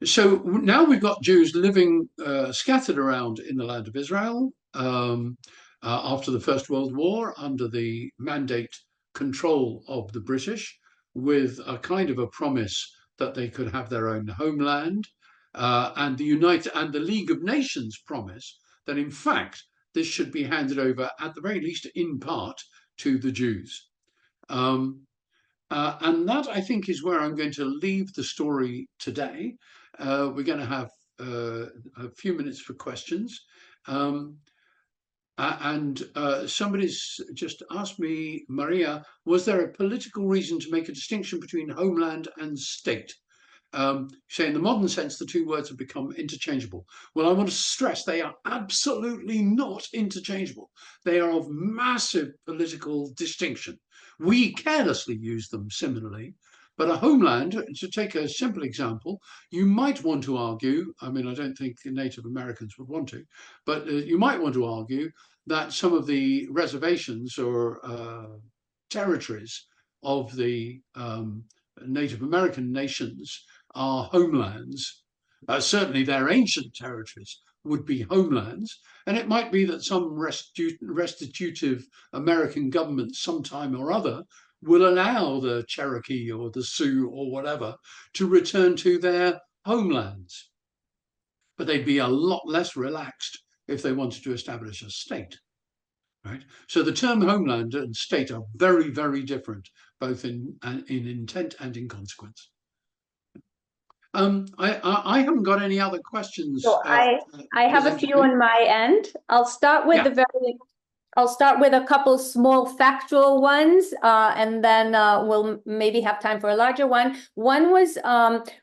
So now we've got Jews living scattered around in the land of Israel after the First World War under the mandate control of the British, with a kind of a promise that they could have their own homeland, and the League of Nations promise that in fact this should be handed over, at the very least in part, to the Jews. And that, I think, is where I'm going to leave the story today. We're going to have a few minutes for questions. Somebody's just asked me, Maria, was there a political reason to make a distinction between homeland and state? Say in the modern sense, the two words have become interchangeable. Well, I want to stress they are absolutely not interchangeable. They are of massive political distinction. We carelessly use them similarly, but a homeland, to take a simple example, you might want to argue, I mean, I don't think Native Americans would want to, but you might want to argue that some of the reservations or territories of the Native American nations are homelands. Certainly their ancient territories would be homelands. And it might be that some restitutive American government sometime or other will allow the Cherokee or the Sioux or whatever to return to their homelands. But they'd be a lot less relaxed if they wanted to establish a state. Right? So the term homeland and state are very, very different, both in intent and in consequence. I haven't got any other questions. So I have a few on my end. I'll start with a couple small factual ones, and then we'll maybe have time for a larger one. One was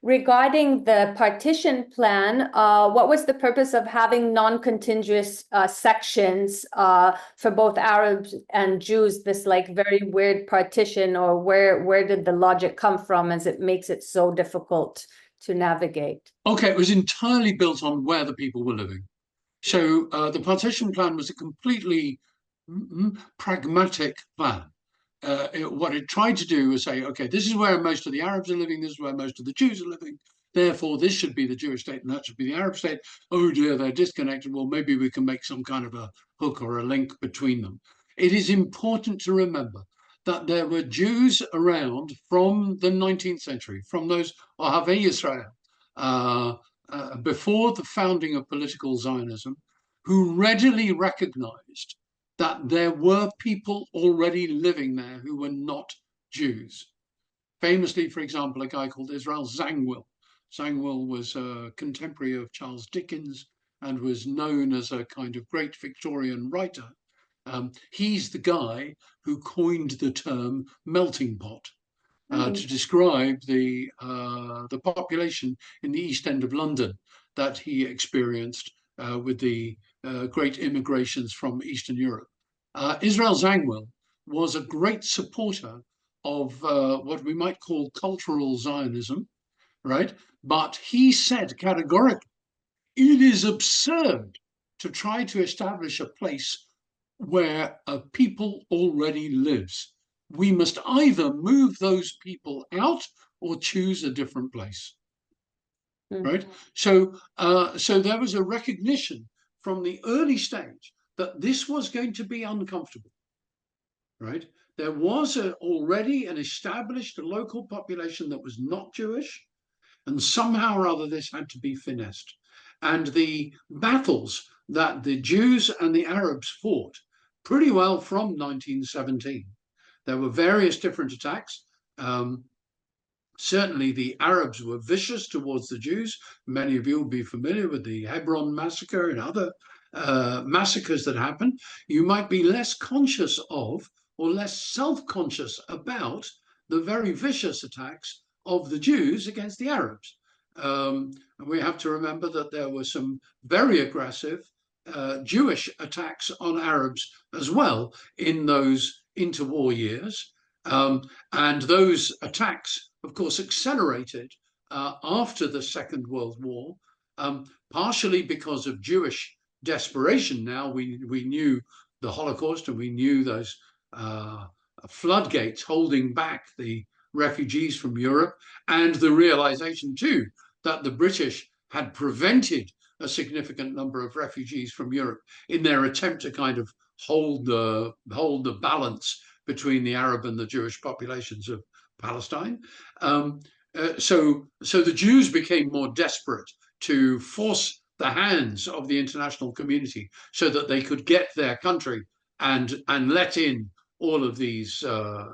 regarding the partition plan. What was the purpose of having non-contiguous sections for both Arabs and Jews? This like very weird partition, or where did the logic come from, as it makes it so difficult to navigate? Okay, it was entirely built on where the people were living. So the partition plan was a completely pragmatic plan. What it tried to do was say, okay, this is where most of the Arabs are living, this is where most of the Jews are living, therefore this should be the Jewish state and that should be the Arab state. Oh dear, they're disconnected. Well, maybe we can make some kind of a hook or a link between them. It is important to remember that there were Jews around from the 19th century, from those Ohavei Israel, before the founding of political Zionism, who readily recognized that there were people already living there who were not Jews. Famously, for example, a guy called Israel Zangwill. Zangwill was a contemporary of Charles Dickens and was known as a kind of great Victorian writer. He's the guy who coined the term melting pot to describe the population in the East End of London that he experienced with the great immigrations from Eastern Europe. Israel Zangwill was a great supporter of what we might call cultural Zionism, right? But he said categorically, it is absurd to try to establish a place where a people already lives. We must either move those people out or choose a different place. Right? So there was a recognition from the early stage that this was going to be uncomfortable. Right? There was already an established local population that was not Jewish, and somehow or other this had to be finessed. And the battles that the Jews and the Arabs fought pretty well from 1917. There were various different attacks. Certainly the Arabs were vicious towards the Jews. Many of you will be familiar with the Hebron massacre and other massacres that happened. You might be less conscious of or less self-conscious about the very vicious attacks of the Jews against the Arabs. We have to remember that there were some very aggressive Jewish attacks on Arabs as well in those interwar years. And those attacks, of course, accelerated after the Second World War, partially because of Jewish desperation. Now we knew the Holocaust, and we knew those floodgates holding back the refugees from Europe, and the realization too that the British had prevented a significant number of refugees from Europe in their attempt to kind of hold the balance between the Arab and the Jewish populations of Palestine. So the Jews became more desperate to force the hands of the international community so that they could get their country and let in all of these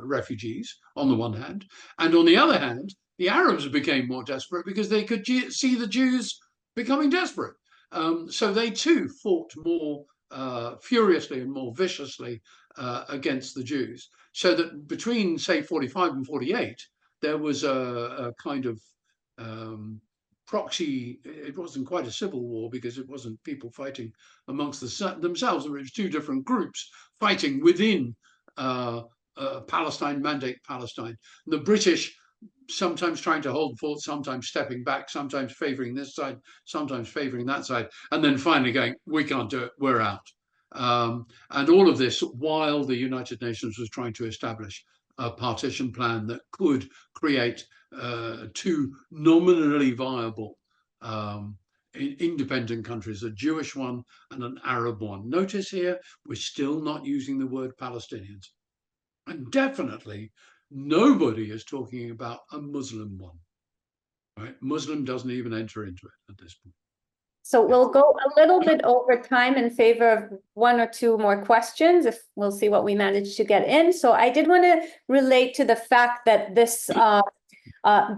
refugees on the one hand, and on the other hand, the Arabs became more desperate because they could see the Jews becoming desperate. So they too fought more furiously and more viciously against the Jews. So that between, say, 45 and 48, there was a kind of proxy. It wasn't quite a civil war because it wasn't people fighting amongst themselves. There were two different groups fighting within Palestine, Mandate Palestine. The British sometimes trying to hold the fort, sometimes stepping back, sometimes favoring this side, sometimes favoring that side, and then finally going, we can't do it, we're out. And all of this while the United Nations was trying to establish a partition plan that could create two nominally viable independent countries, a Jewish one and an Arab one. Notice here, we're still not using the word Palestinians. And definitely nobody is talking about a Muslim one. Right? Muslim doesn't even enter into it at this point. So we'll go a little bit over time in favor of one or two more questions, if we'll see what we manage to get in. So I did want to relate to the fact that this,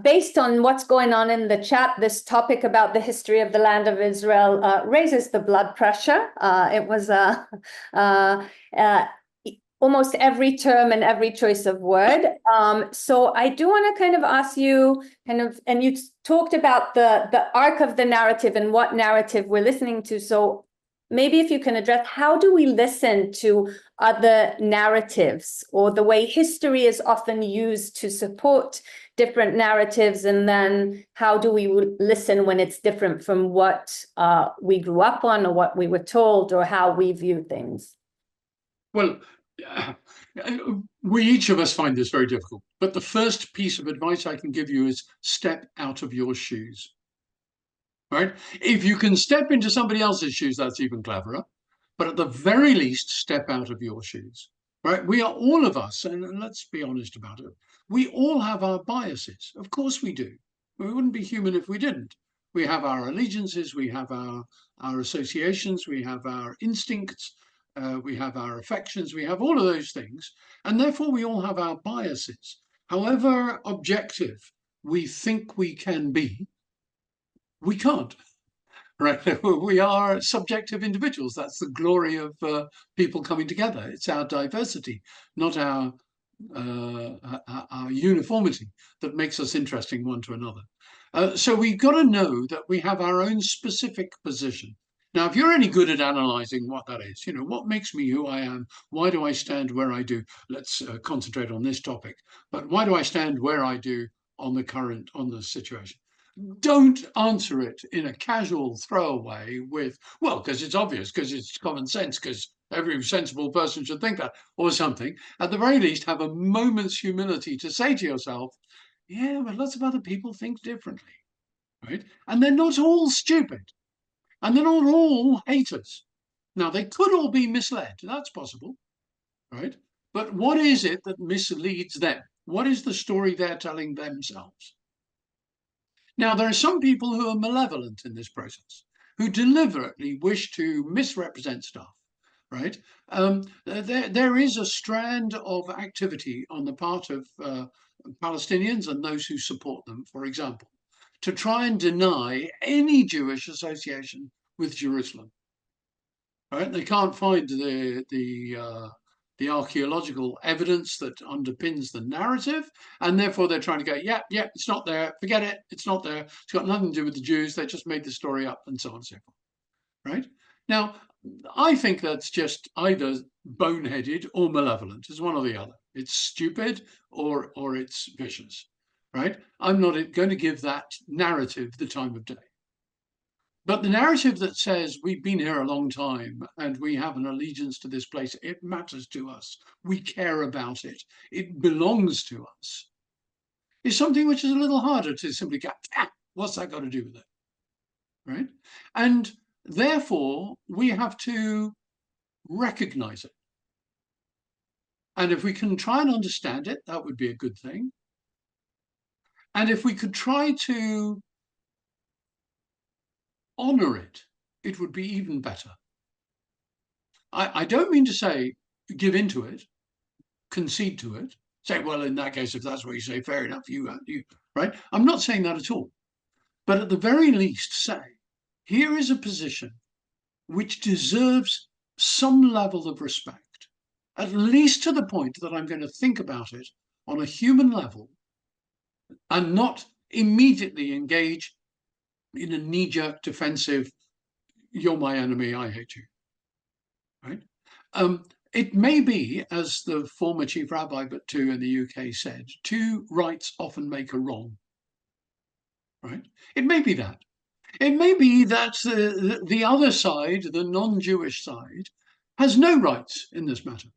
based on what's going on in the chat, this topic about the history of the land of Israel raises the blood pressure. It was almost every term and every choice of word. So I do want to kind of ask you and you talked about the arc of the narrative and what narrative we're listening to. So maybe if you can address, how do we listen to other narratives, or the way history is often used to support different narratives, and then how do we listen when it's different from what we grew up on, or what we were told, or how we view things? Well, we each of us find this very difficult, but the first piece of advice I can give you is step out of your shoes. Right? If you can step into somebody else's shoes, that's even cleverer. But at the very least, step out of your shoes. Right? We are, all of us, and let's be honest about it, we all have our biases. Of course we do. We wouldn't be human if we didn't. We have our allegiances, we have our associations, we have our instincts, we have our affections, we have all of those things, and therefore we all have our biases. However objective we think we can be, we can't. Right? We are subjective individuals. That's the glory of people coming together. It's our diversity, not our uniformity, that makes us interesting one to another. So we've got to know that we have our own specific position. Now, if you're any good at analyzing what that is, what makes me who I am? Why do I stand where I do? Let's concentrate on this topic. But why do I stand where I do on the situation? Don't answer it in a casual throwaway with, well, because it's obvious, because it's common sense, because every sensible person should think that, or something. At the very least, have a moment's humility to say to yourself, yeah, but lots of other people think differently, right? And they're not all stupid, and they're not all haters. Now, they could all be misled. That's possible, right? But what is it that misleads them? What is the story they're telling themselves? Now, there are some people who are malevolent in this process, who deliberately wish to misrepresent stuff, right? There is a strand of activity on the part of Palestinians and those who support them, for example, to try and deny any Jewish association with Jerusalem. Right? They can't find the archaeological evidence that underpins the narrative, and therefore they're trying to go, yeah, it's not there, forget it, it's not there, it's got nothing to do with the Jews, they just made the story up, and so on and so forth. Right? Now, I think that's just either boneheaded or malevolent. It's one or the other. It's stupid or it's vicious, right? I'm not going to give that narrative the time of day. But the narrative that says we've been here a long time and we have an allegiance to this place, it matters to us, we care about it, it belongs to us, is something which is a little harder to simply go, what's that got to do with it, right? And therefore, we have to recognize it. And if we can try and understand it, that would be a good thing. And if we could try to honor it, it would be even better. I don't mean to say give into it, concede to it, say, well, in that case, if that's what you say, fair enough, you, right? I'm not saying that at all. But at the very least say, here is a position which deserves some level of respect, at least to the point that I'm going to think about it on a human level and not immediately engage in a knee-jerk defensive, you're my enemy, I hate you, right? It may be, as the former chief rabbi but two in the UK said, two rights often make a wrong, right? It may be that. It may be that the other side, the non-Jewish side, has no rights in this matter.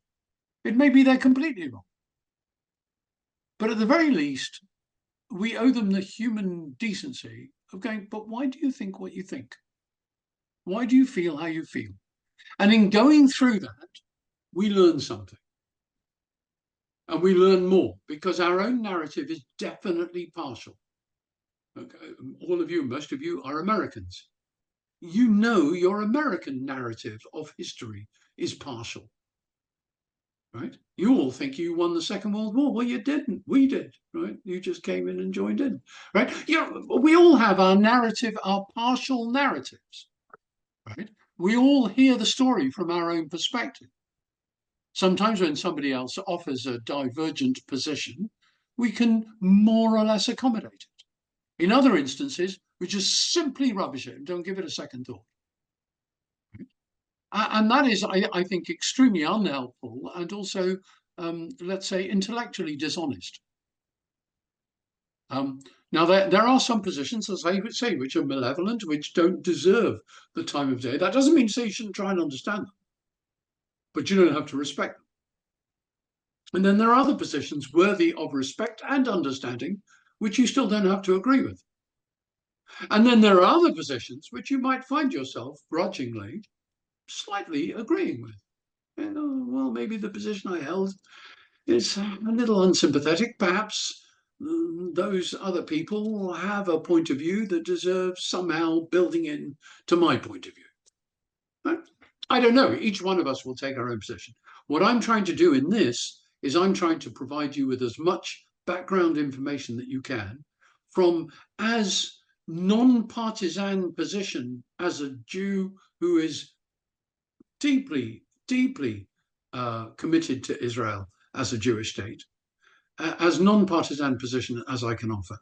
It may be they're completely wrong. But at the very least, we owe them the human decency of going, but why do you think what you think? Why do you feel how you feel? And in going through that, we learn something. And we learn more because our own narrative is definitely partial. Okay. All of you, most of you are Americans. You know your American narrative of history is partial. Right? You all think you won the Second World War. Well, you didn't. We did, right? You just came in and joined in, right? We all have our narrative, our partial narratives, right? We all hear the story from our own perspective. Sometimes when somebody else offers a divergent position, we can more or less accommodate it. In other instances, we just simply rubbish it and don't give it a second thought. And that is, I think, extremely unhelpful and also, let's say, intellectually dishonest. Now, there are some positions, as I would say, which are malevolent, which don't deserve the time of day. That doesn't mean to say you shouldn't try and understand them, but you don't have to respect them. And then there are other positions worthy of respect and understanding, which you still don't have to agree with. And then there are other positions which you might find yourself grudgingly slightly agreeing with. Well, maybe the position I held is a little unsympathetic. Perhaps those other people have a point of view that deserves somehow building in to my point of view. Right? I don't know. Each one of us will take our own position. What I'm trying to do in this is I'm trying to provide you with as much background information that you can from as non-partisan position as a Jew who is deeply, deeply committed to Israel as a Jewish state, as non-partisan position as I can offer,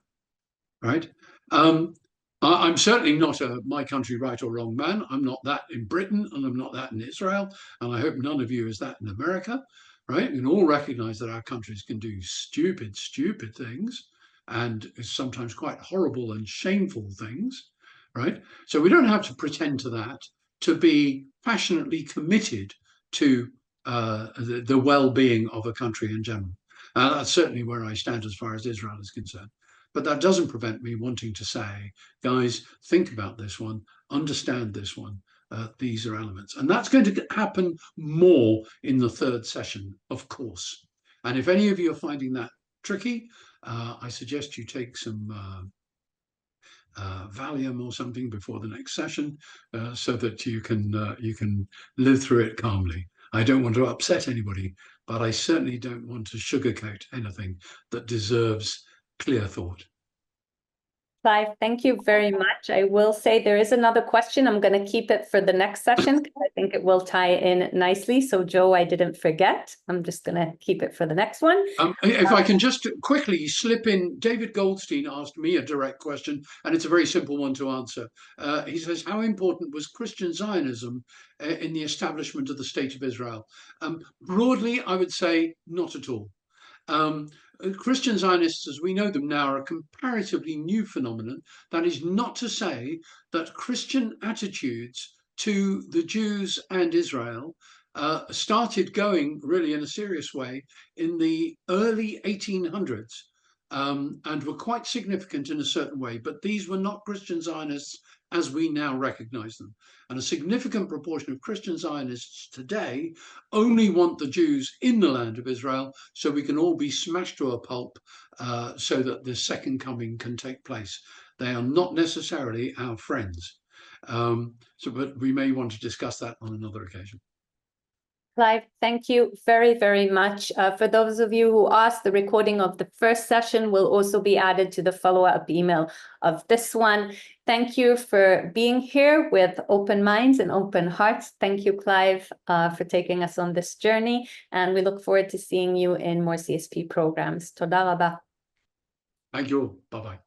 right? I'm certainly not a my country right or wrong man. I'm not that in Britain and I'm not that in Israel. And I hope none of you is that in America, right? You can all recognize that our countries can do stupid, stupid things and sometimes quite horrible and shameful things, right? So we don't have to pretend to that to be passionately committed to the well-being of a country in general. That's certainly where I stand as far as Israel is concerned. But that doesn't prevent me wanting to say, guys, think about this one, understand this one. These are elements. And that's going to happen more in the third session, of course. And if any of you are finding that tricky, I suggest you take some Valium or something before the next session, so that you can live through it calmly. I don't want to upset anybody, but I certainly don't want to sugarcoat anything that deserves clear thought. Clive, thank you very much. I will say there is another question. I'm going to keep it for the next session because I think it will tie in nicely. So, Joe, I didn't forget. I'm just going to keep it for the next one. If I can just quickly slip in, David Goldstein asked me a direct question, and it's a very simple one to answer. He says, how important was Christian Zionism in the establishment of the State of Israel? Broadly, I would say not at all. Christian Zionists, as we know them now, are a comparatively new phenomenon. That is not to say that Christian attitudes to the Jews and Israel started going really in a serious way in the early 1800s and were quite significant in a certain way. But these were not Christian Zionists as we now recognize them. And a significant proportion of Christian Zionists today only want the Jews in the land of Israel so we can all be smashed to a pulp so that the second coming can take place. They are not necessarily our friends. But we may want to discuss that on another occasion. Clive, thank you very, very much. For those of you who asked, the recording of the first session will also be added to the follow-up email of this one. Thank you for being here with open minds and open hearts. Thank you, Clive, for taking us on this journey. And we look forward to seeing you in more CSP programs. Toda rabba. Thank you. Bye-bye.